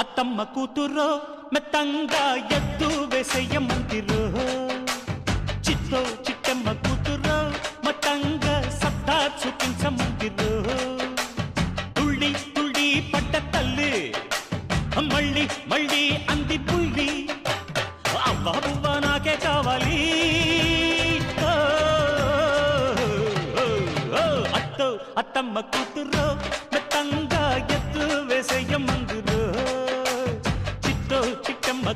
అత్తమ్మ కూతురో మెత్తంగా ఎత్తు వేసయ్య మందిరో చిత్తో చిట్టమ్మ కూతురో మతంగా సత్తా చూపించమందిరో తుళ్ళి తుళ్ళి పట్ట తల్లి మళ్ళీ మళ్ళీ అంది పుల్లి అవ్వ బువ్వ నాకే కావాలి అత్తో అత్తమ్మ కూతురో మెత్తంగా ఎత్తు వేసయ్య మందిరో చిట్టమ్మ